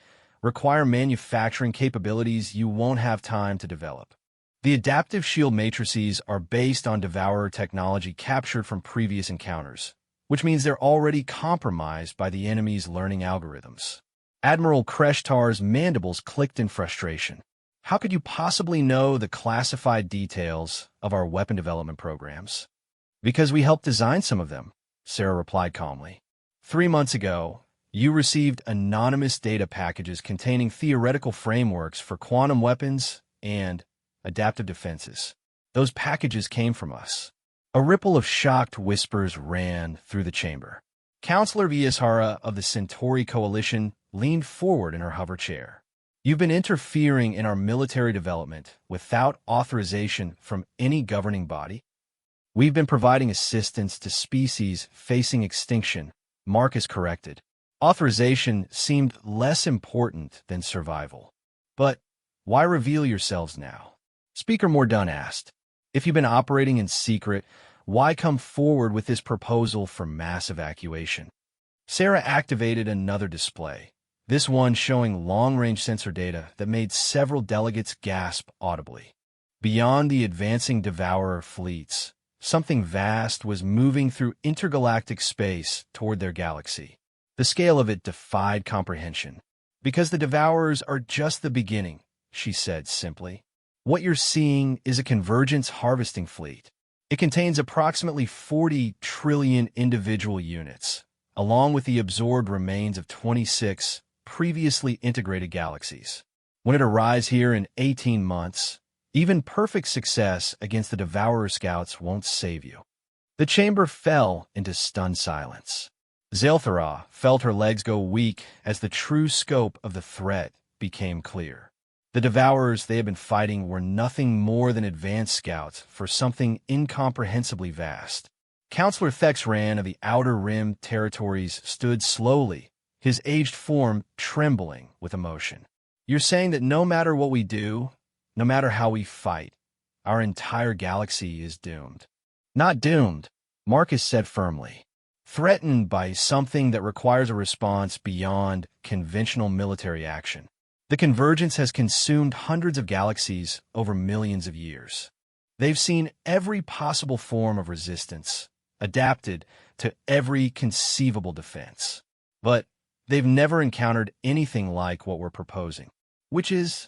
require manufacturing capabilities you won't have time to develop. The adaptive shield matrices are based on Devourer technology captured from previous encounters, which means they're already compromised by the enemy's learning algorithms. Admiral Kreshtar's mandibles clicked in frustration. How could you possibly know the classified details of our weapon development programs? Because we helped design some of them, Sarah replied calmly. 3 months ago, you received anonymous data packages containing theoretical frameworks for quantum weapons and adaptive defenses. Those packages came from us. A ripple of shocked whispers ran through the chamber. Counselor Viashara of the Centauri Coalition leaned forward in her hover chair. You've been interfering in our military development without authorization from any governing body. We've been providing assistance to species facing extinction, Marcus corrected. Authorization seemed less important than survival. But why reveal yourselves now? Speaker Mordun asked. If you've been operating in secret, why come forward with this proposal for mass evacuation? Sarah activated another display, this one showing long-range sensor data that made several delegates gasp audibly. Beyond the advancing Devourer fleets, something vast was moving through intergalactic space toward their galaxy. The scale of it defied comprehension. Because the Devourers are just the beginning, she said simply. What you're seeing is a convergence harvesting fleet. It contains approximately 40 trillion individual units, along with the absorbed remains of 26 previously integrated galaxies. When it arrives here in 18 months, even perfect success against the Devourer scouts won't save you. The chamber fell into stunned silence. Zelthara felt her legs go weak as the true scope of the threat became clear. The Devourers they had been fighting were nothing more than advanced scouts for something incomprehensibly vast. Counselor Thexran of the Outer Rim territories stood slowly, his aged form trembling with emotion. You're saying that no matter what we do, no matter how we fight, our entire galaxy is doomed. Not doomed, Marcus said firmly. Threatened by something that requires a response beyond conventional military action. The convergence has consumed hundreds of galaxies over millions of years. They've seen every possible form of resistance, adapted to every conceivable defense. But they've never encountered anything like what we're proposing, which is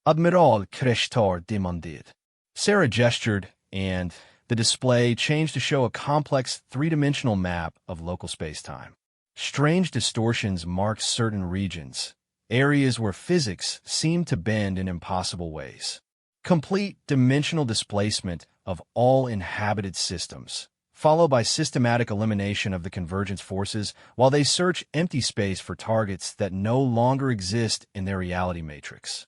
Admiral Kreshtar demanded. Sarah gestured, and the display changed to show a complex three-dimensional map of local space-time. Strange distortions marked certain regions, areas where physics seemed to bend in impossible ways. Complete dimensional displacement of all inhabited systems, followed by systematic elimination of the convergence forces while they search empty space for targets that no longer exist in their reality matrix.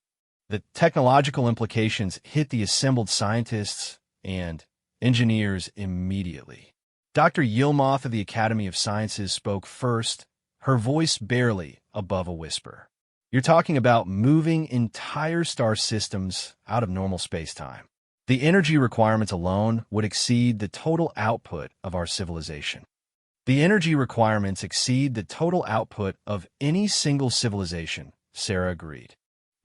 The technological implications hit the assembled scientists and engineers immediately. Dr. Yilmoth of the Academy of Sciences spoke first, her voice barely above a whisper. You're talking about moving entire star systems out of normal space-time. The energy requirements alone would exceed the total output of our civilization. The energy requirements exceed the total output of any single civilization, Sarah agreed.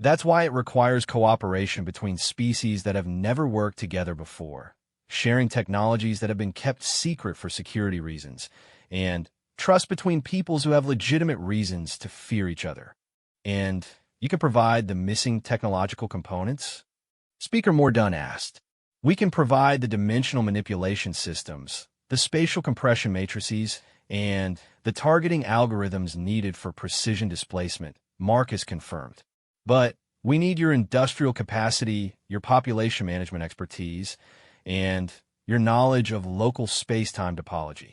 That's why it requires cooperation between species that have never worked together before, sharing technologies that have been kept secret for security reasons, and trust between peoples who have legitimate reasons to fear each other. And you can provide the missing technological components? Speaker Mordun asked. We can provide the dimensional manipulation systems, the spatial compression matrices, and the targeting algorithms needed for precision displacement, Marcus confirmed. But we need your industrial capacity, your population management expertise, and your knowledge of local space-time topology.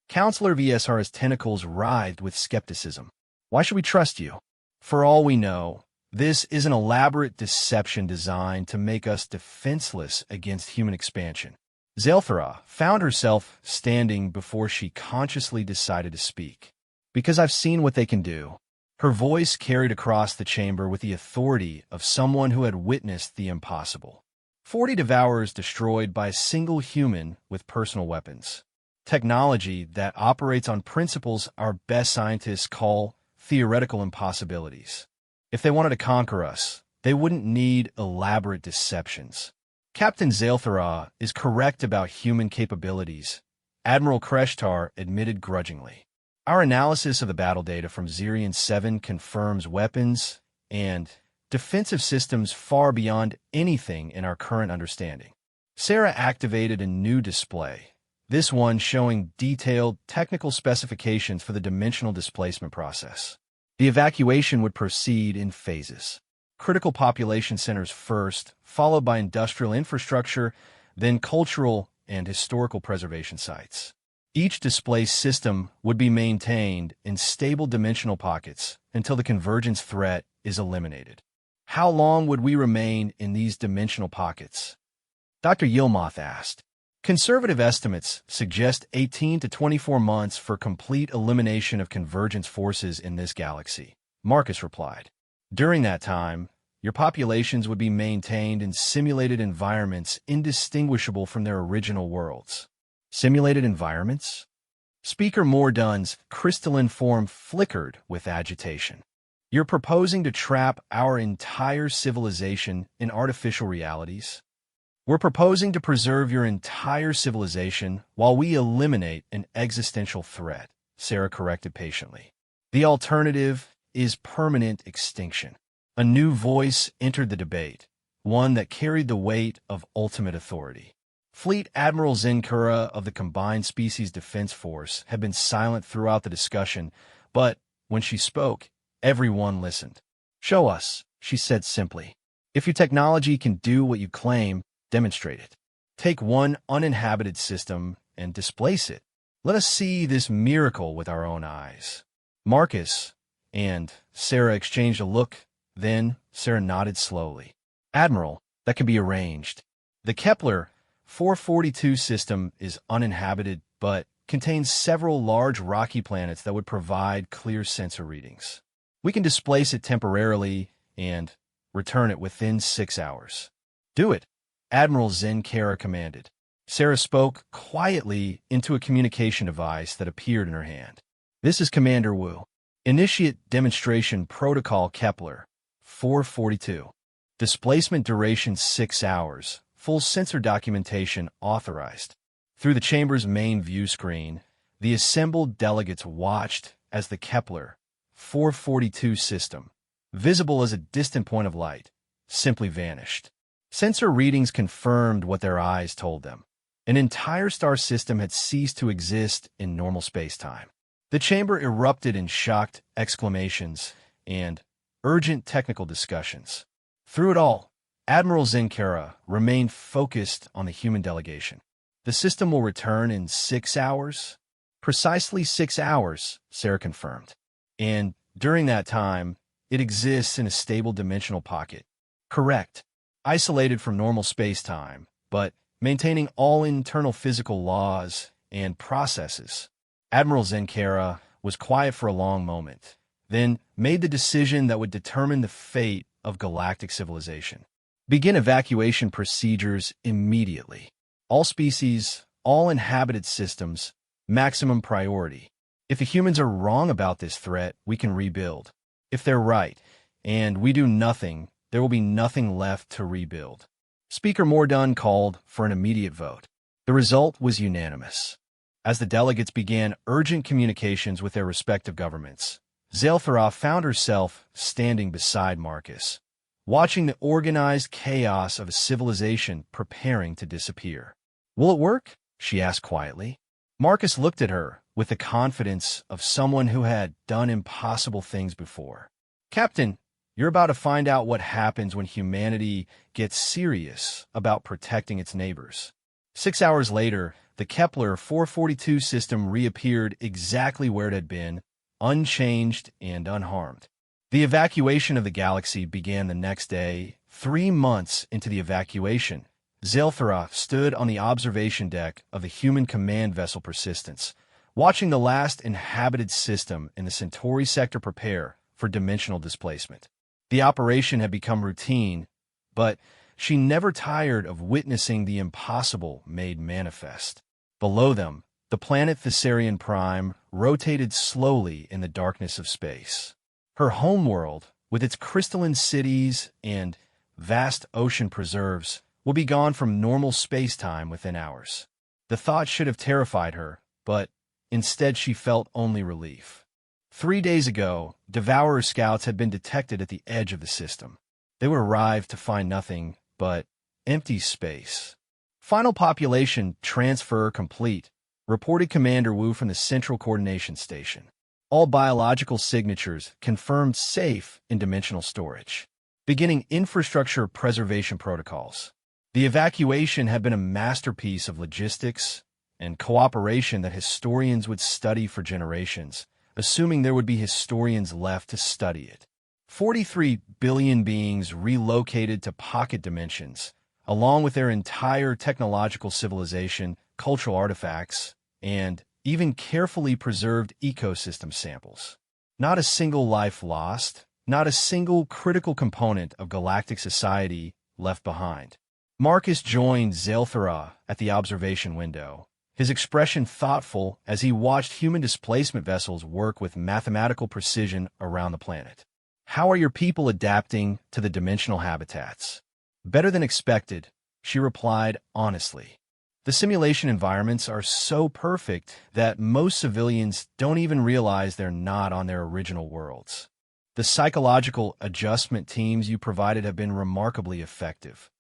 Counselor VSR's tentacles writhed with skepticism. Why should we trust you? For all we know, This is an elaborate deception designed to make us defenseless against human expansion. Zelthara found herself standing before she consciously decided to speak. Because I've seen what they can do. Her voice carried across the chamber with the authority of someone who had witnessed the impossible. 40 devourers destroyed by a single human with personal weapons. Technology that operates on principles our best scientists call theoretical impossibilities. If they wanted to conquer us, they wouldn't need elaborate deceptions. Captain Zelthara is correct about human capabilities, Admiral Kreshtar admitted grudgingly. Our analysis of the battle data from Zirian 7 confirms weapons and defensive systems far beyond anything in our current understanding. Sarah activated a new display, this one showing detailed technical specifications for the dimensional displacement process. The evacuation would proceed in phases. Critical population centers first, followed by industrial infrastructure, then cultural and historical preservation sites. Each displaced system would be maintained in stable dimensional pockets until the convergence threat is eliminated. How long would we remain in these dimensional pockets? Dr. Yilmoth asked. Conservative estimates suggest 18 to 24 months for complete elimination of convergence forces in this galaxy, Marcus replied. During that time, your populations would be maintained in simulated environments indistinguishable from their original worlds. Simulated environments? Speaker Mordunn's crystalline form flickered with agitation. You're proposing to trap our entire civilization in artificial realities? We're proposing to preserve your entire civilization while we eliminate an existential threat, Sarah corrected patiently. The alternative is permanent extinction. A new voice entered the debate, one that carried the weight of ultimate authority. Fleet Admiral Zenkura of the Combined Species Defense Force had been silent throughout the discussion, but when she spoke, everyone listened. Show us, she said simply. If your technology can do what you claim, demonstrate it. Take one uninhabited system and displace it. Let us see this miracle with our own eyes. Marcus and Sarah exchanged a look. Then Sarah nodded slowly. Admiral, that can be arranged. The Kepler 442 system is uninhabited, but contains several large rocky planets that would provide clear sensor readings. We can displace it temporarily and return it within 6 hours. Do it, Admiral Zenkara commanded. Sarah spoke quietly into a communication device that appeared in her hand. This is Commander Wu. Initiate demonstration protocol Kepler 442. Displacement duration 6 hours. Full sensor documentation authorized. Through the chamber's main view screen, the assembled delegates watched as the Kepler 442 system, visible as a distant point of light, simply vanished. Sensor readings confirmed what their eyes told them. An entire star system had ceased to exist in normal space-time. The chamber erupted in shocked exclamations and urgent technical discussions. Through it all, Admiral Zenkara remained focused on the human delegation. The system will return in 6 hours? Precisely 6 hours, Sarah confirmed. And during that time, it exists in a stable dimensional pocket. Correct. Isolated from normal space-time, but maintaining all internal physical laws and processes. Admiral Zenkara was quiet for a long moment, then made the decision that would determine the fate of galactic civilization. Begin evacuation procedures immediately. All species, all inhabited systems, maximum priority. If the humans are wrong about this threat, we can rebuild. If they're right, and we do nothing, there will be nothing left to rebuild. Speaker Mordun called for an immediate vote. The result was unanimous. As the delegates began urgent communications with their respective governments, Zelthara found herself standing beside Marcus, watching the organized chaos of a civilization preparing to disappear. Will it work? She asked quietly. Marcus looked at her with the confidence of someone who had done impossible things before. Captain, you're about to find out what happens when humanity gets serious about protecting its neighbors. 6 hours later, the Kepler 442 system reappeared exactly where it had been, unchanged and unharmed. The evacuation of the galaxy began the next day. 3 months into the evacuation, Zelthara stood on the observation deck of the human command vessel Persistence, watching the last inhabited system in the Centauri sector prepare for dimensional displacement. The operation had become routine, but she never tired of witnessing the impossible made manifest. Below them, the planet Thessarian Prime rotated slowly in the darkness of space. Her homeworld, with its crystalline cities and vast ocean preserves, will be gone from normal space-time within hours. The thought should have terrified her, but instead she felt only relief. 3 days ago, Devourer scouts had been detected at the edge of the system. They would arrive to find nothing but empty space. Final population transfer complete, reported Commander Wu from the Central Coordination Station. All biological signatures confirmed safe in dimensional storage. Beginning infrastructure preservation protocols. The evacuation had been a masterpiece of logistics and cooperation that historians would study for generations, assuming there would be historians left to study it. 43 billion beings relocated to pocket dimensions, along with their entire technological civilization, cultural artifacts, and even carefully preserved ecosystem samples. Not a single life lost, not a single critical component of galactic society left behind. Marcus joined Zelthara at the observation window, his expression thoughtful as he watched human displacement vessels work with mathematical precision around the planet. "How are your people adapting to the dimensional habitats?" "Better than expected," she replied honestly. "The simulation environments are so perfect that most civilians don't even realize they're not on their original worlds. The psychological adjustment teams you provided have been remarkably effective."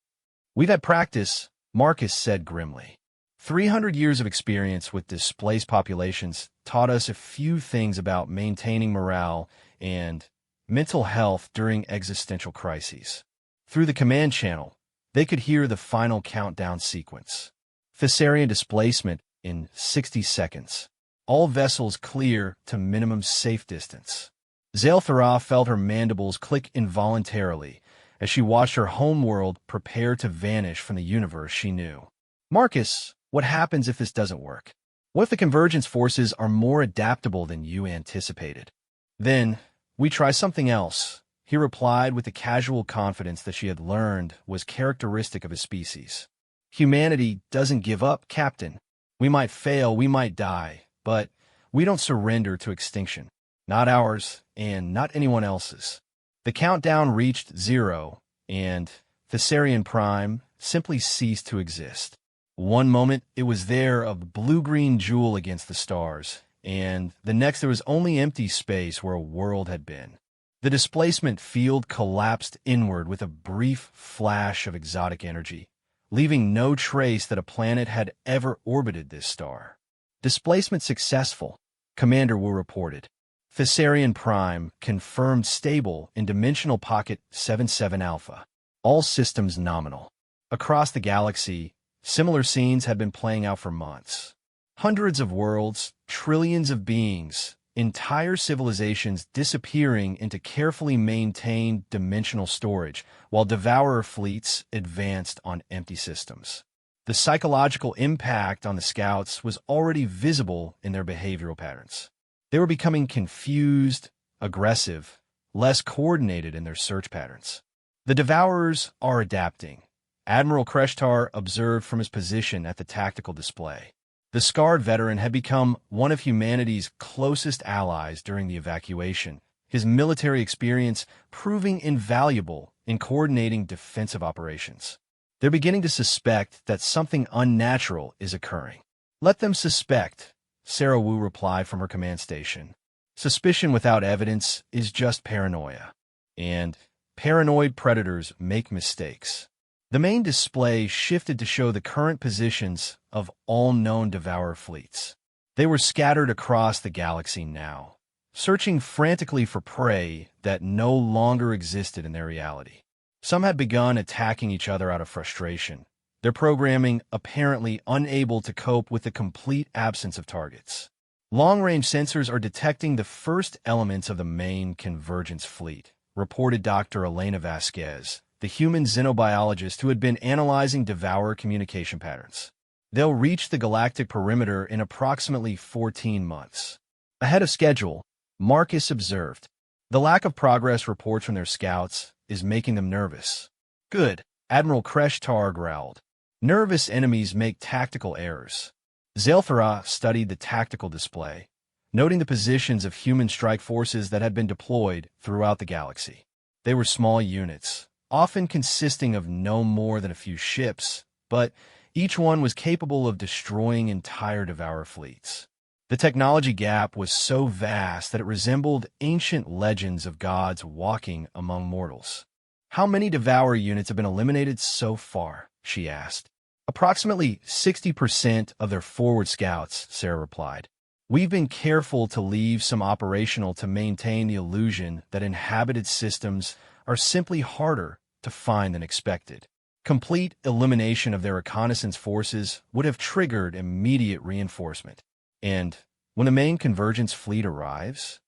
"We've had practice," Marcus said grimly. 300 years of experience with displaced populations taught us a few things about maintaining morale and mental health during existential crises. Through the command channel, they could hear the final countdown sequence. Thessarian displacement in 60 seconds. All vessels clear to minimum safe distance. Zelthara felt her mandibles click involuntarily as she watched her homeworld prepare to vanish from the universe she knew. "Marcus, what happens if this doesn't work? What if the convergence forces are more adaptable than you anticipated?" "Then we try something else," he replied with the casual confidence that she had learned was characteristic of his species. "Humanity doesn't give up, Captain. We might fail, we might die, but we don't surrender to extinction. Not ours, and not anyone else's." The countdown reached 0, and Thessarian Prime simply ceased to exist. One moment it was there, a blue-green jewel against the stars, and the next there was only empty space where a world had been. The displacement field collapsed inward with a brief flash of exotic energy, leaving no trace that a planet had ever orbited this star. "Displacement successful," Commander Wu reported. "Thessarian Prime confirmed stable in Dimensional Pocket 77 Alpha. All systems nominal." Across the galaxy, similar scenes had been playing out for months. Hundreds of worlds, trillions of beings, entire civilizations disappearing into carefully maintained dimensional storage, while devourer fleets advanced on empty systems. The psychological impact on the scouts was already visible in their behavioral patterns. They were becoming confused, aggressive, less coordinated in their search patterns. "The devourers are adapting," Admiral Kreshtar observed from his position at the tactical display. The scarred veteran had become one of humanity's closest allies during the evacuation, his military experience proving invaluable in coordinating defensive operations. "They're beginning to suspect that something unnatural is occurring." "Let them suspect," Sarah Wu replied from her command station. "Suspicion without evidence is just paranoia. And paranoid predators make mistakes." The main display shifted to show the current positions of all known devourer fleets. They were scattered across the galaxy now, searching frantically for prey that no longer existed in their reality. Some had begun attacking each other out of frustration, their programming apparently unable to cope with the complete absence of targets. Long-range sensors are detecting the first elements of the main convergence fleet, reported Dr. Elena Vasquez, the human xenobiologist who had been analyzing Devourer communication patterns. They'll reach the galactic perimeter in approximately 14 months. Ahead of schedule, Marcus observed. The lack of progress reports from their scouts is making them nervous. Good, Admiral Kreshtar growled. Nervous enemies make tactical errors. Zelthara studied the tactical display, noting the positions of human strike forces that had been deployed throughout the galaxy. They were small units, often consisting of no more than a few ships, but each one was capable of destroying entire Devourer fleets. The technology gap was so vast that it resembled ancient legends of gods walking among mortals. How many Devourer units have been eliminated so far? She asked. Approximately 60% of their forward scouts, Sarah replied. We've been careful to leave some operational to maintain the illusion that inhabited systems are simply harder to find than expected. Complete elimination of their reconnaissance forces would have triggered immediate reinforcement. And when the main convergence fleet arrives,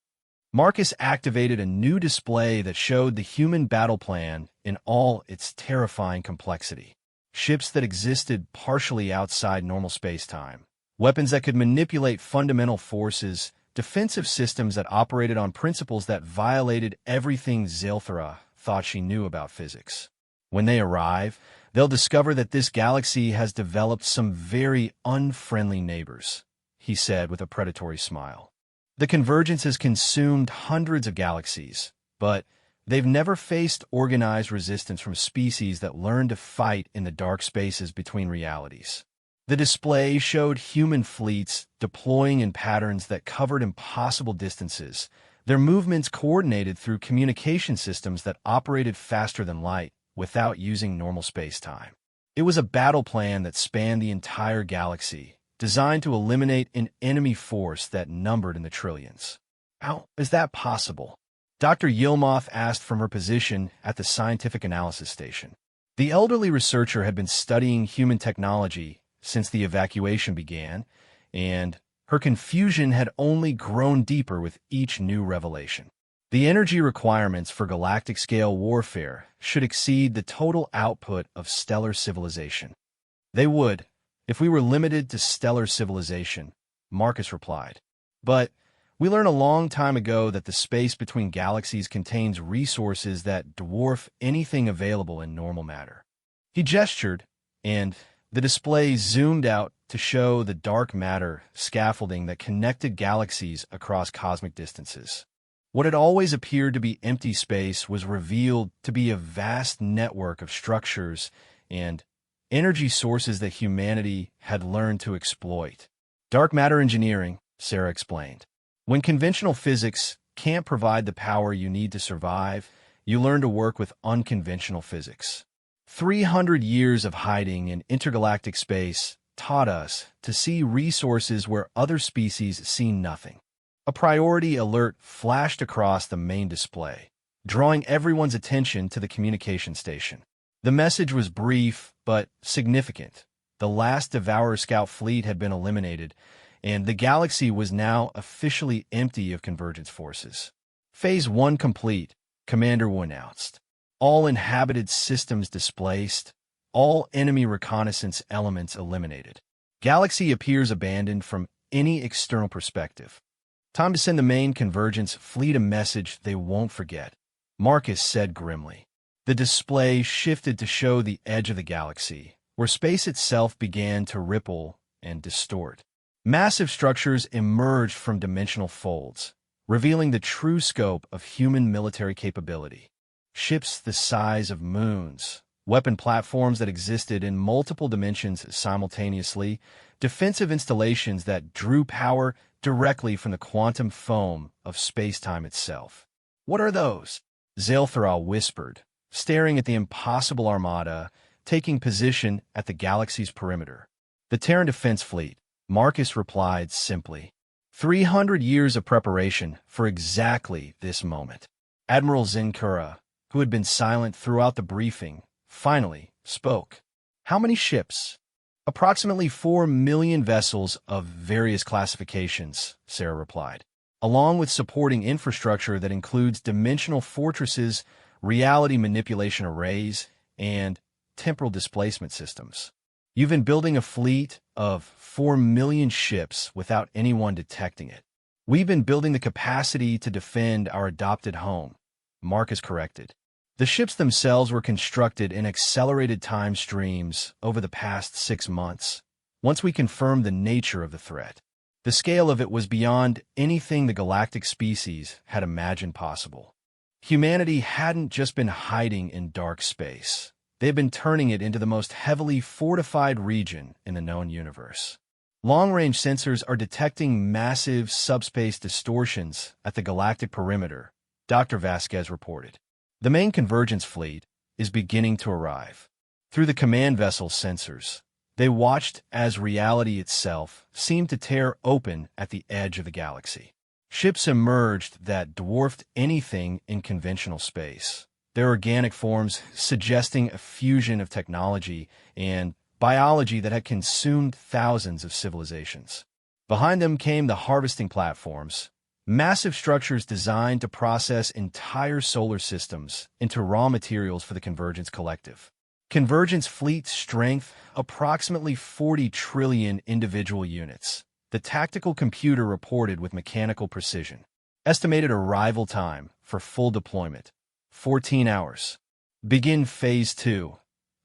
Marcus activated a new display that showed the human battle plan in all its terrifying complexity. Ships that existed partially outside normal space-time, weapons that could manipulate fundamental forces, defensive systems that operated on principles that violated everything Zelthara thought she knew about physics. When they arrive, they'll discover that this galaxy has developed some very unfriendly neighbors, he said with a predatory smile. The convergence has consumed hundreds of galaxies, but they've never faced organized resistance from species that learn to fight in the dark spaces between realities. The display showed human fleets deploying in patterns that covered impossible distances, their movements coordinated through communication systems that operated faster than light without using normal space-time. It was a battle plan that spanned the entire galaxy, designed to eliminate an enemy force that numbered in the trillions. How is that possible? Dr. Yilmoth asked from her position at the Scientific Analysis Station. The elderly researcher had been studying human technology since the evacuation began, and her confusion had only grown deeper with each new revelation. The energy requirements for galactic-scale warfare should exceed the total output of stellar civilization. They would, if we were limited to stellar civilization, Marcus replied. But we learned a long time ago that the space between galaxies contains resources that dwarf anything available in normal matter. He gestured, and the display zoomed out to show the dark matter scaffolding that connected galaxies across cosmic distances. What had always appeared to be empty space was revealed to be a vast network of structures and energy sources that humanity had learned to exploit. Dark matter engineering, Sarah explained. When conventional physics can't provide the power you need to survive, you learn to work with unconventional physics. 300 years of hiding in intergalactic space taught us to see resources where other species see nothing. A priority alert flashed across the main display, drawing everyone's attention to the communication station. The message was brief but significant. The last Devourer Scout fleet had been eliminated, and the galaxy was now officially empty of convergence forces. Phase 1 complete, Commander Wu announced. All inhabited systems displaced, all enemy reconnaissance elements eliminated. Galaxy appears abandoned from any external perspective. Time to send the main convergence fleet a message they won't forget, Marcus said grimly. The display shifted to show the edge of the galaxy, where space itself began to ripple and distort. Massive structures emerged from dimensional folds, revealing the true scope of human military capability. Ships the size of moons, weapon platforms that existed in multiple dimensions simultaneously, defensive installations that drew power directly from the quantum foam of space-time itself. What are those? Zelthara whispered, staring at the impossible armada taking position at the galaxy's perimeter. The Terran Defense Fleet, Marcus replied simply. 300 years of preparation for exactly this moment. Admiral Zenkura, who had been silent throughout the briefing, finally spoke. How many ships? Approximately 4 million vessels of various classifications, Sarah replied, along with supporting infrastructure that includes dimensional fortresses, reality manipulation arrays, and temporal displacement systems. You've been building a fleet of 4 million ships without anyone detecting it. We've been building the capacity to defend our adopted home, Marcus corrected. The ships themselves were constructed in accelerated time streams over the past 6 months. Once we confirmed the nature of the threat, the scale of it was beyond anything the galactic species had imagined possible. Humanity hadn't just been hiding in dark space. They had been turning it into the most heavily fortified region in the known universe. Long-range sensors are detecting massive subspace distortions at the galactic perimeter, Dr. Vasquez reported. The main convergence fleet is beginning to arrive. Through the command vessel's sensors, they watched as reality itself seemed to tear open at the edge of the galaxy. Ships emerged that dwarfed anything in conventional space, their organic forms suggesting a fusion of technology and biology that had consumed thousands of civilizations. Behind them came the harvesting platforms, massive structures designed to process entire solar systems into raw materials for the Convergence Collective. Convergence fleet strength, approximately 40 trillion individual units. The tactical computer reported with mechanical precision. Estimated arrival time for full deployment, 14 hours. Begin Phase 2.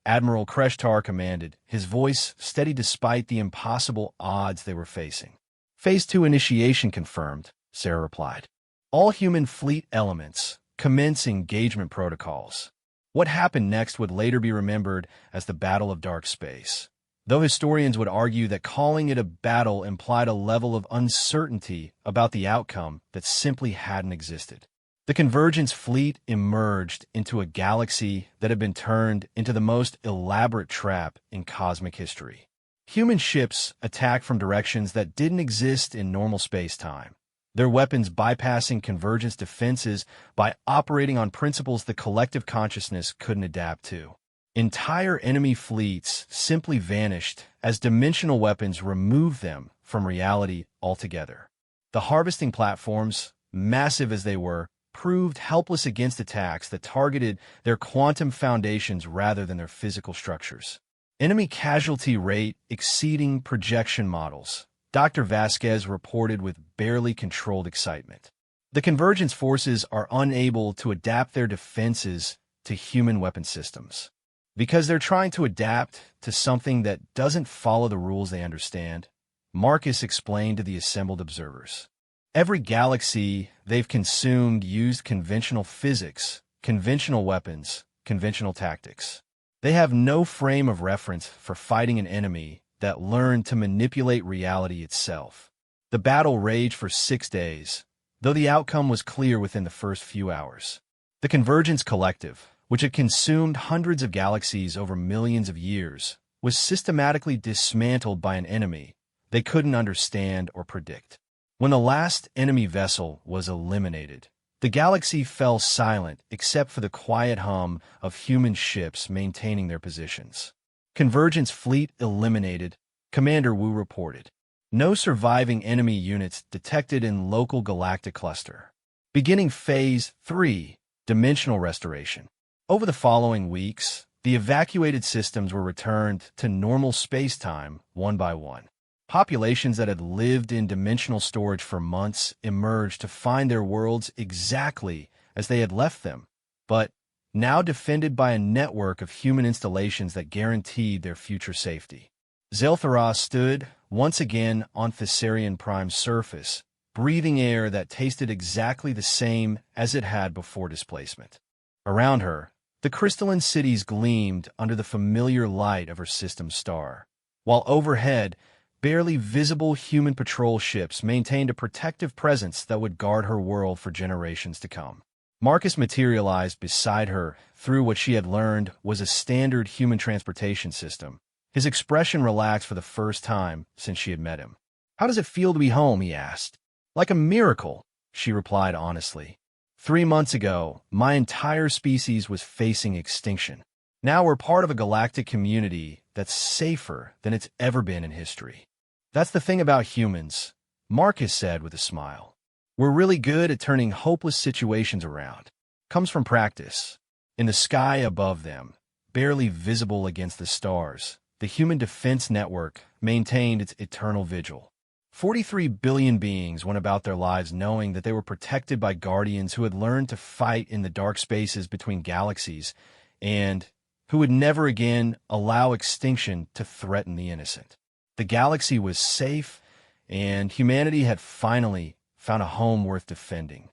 Admiral Kreshtar commanded, his voice steady despite the impossible odds they were facing. Phase 2 initiation confirmed, Sarah replied. All human fleet elements commence engagement protocols. What happened next would later be remembered as the Battle of Dark Space, though historians would argue that calling it a battle implied a level of uncertainty about the outcome that simply hadn't existed. The Convergence fleet emerged into a galaxy that had been turned into the most elaborate trap in cosmic history. Human ships attacked from directions that didn't exist in normal space-time, their weapons bypassing Convergence defenses by operating on principles the collective consciousness couldn't adapt to. Entire enemy fleets simply vanished as dimensional weapons removed them from reality altogether. The harvesting platforms, massive as they were, proved helpless against attacks that targeted their quantum foundations rather than their physical structures. Enemy casualty rate exceeding projection models, Dr. Vasquez reported with barely controlled excitement. The Convergence forces are unable to adapt their defenses to human weapon systems, because they're trying to adapt to something that doesn't follow the rules they understand, Marcus explained to the assembled observers. Every galaxy they've consumed used conventional physics, conventional weapons, conventional tactics. They have no frame of reference for fighting an enemy that learned to manipulate reality itself. The battle raged for 6 days, though the outcome was clear within the first few hours. The Convergence Collective, which had consumed hundreds of galaxies over millions of years, was systematically dismantled by an enemy they couldn't understand or predict. When the last enemy vessel was eliminated, the galaxy fell silent except for the quiet hum of human ships maintaining their positions. Convergence fleet eliminated, Commander Wu reported. No surviving enemy units detected in local galactic cluster. Beginning Phase 3, Dimensional Restoration. Over the following weeks, the evacuated systems were returned to normal space-time one by one. Populations that had lived in dimensional storage for months emerged to find their worlds exactly as they had left them, but now defended by a network of human installations that guaranteed their future safety. Zeltharas stood, once again on Thessarian Prime's surface, breathing air that tasted exactly the same as it had before displacement. Around her, the crystalline cities gleamed under the familiar light of her system's star, while overhead, barely visible human patrol ships maintained a protective presence that would guard her world for generations to come. Marcus materialized beside her through what she had learned was a standard human transportation system. His expression relaxed for the first time since she had met him. "How does it feel to be home?" he asked. "Like a miracle," she replied honestly. 3 months ago, my entire species was facing extinction. Now we're part of a galactic community that's safer than it's ever been in history. That's the thing about humans, Marcus said with a smile. We're really good at turning hopeless situations around. Comes from practice. In the sky above them, barely visible against the stars, the Human Defense Network maintained its eternal vigil. 43 billion beings went about their lives knowing that they were protected by guardians who had learned to fight in the dark spaces between galaxies and who would never again allow extinction to threaten the innocent. The galaxy was safe, and humanity had finally found a home worth defending.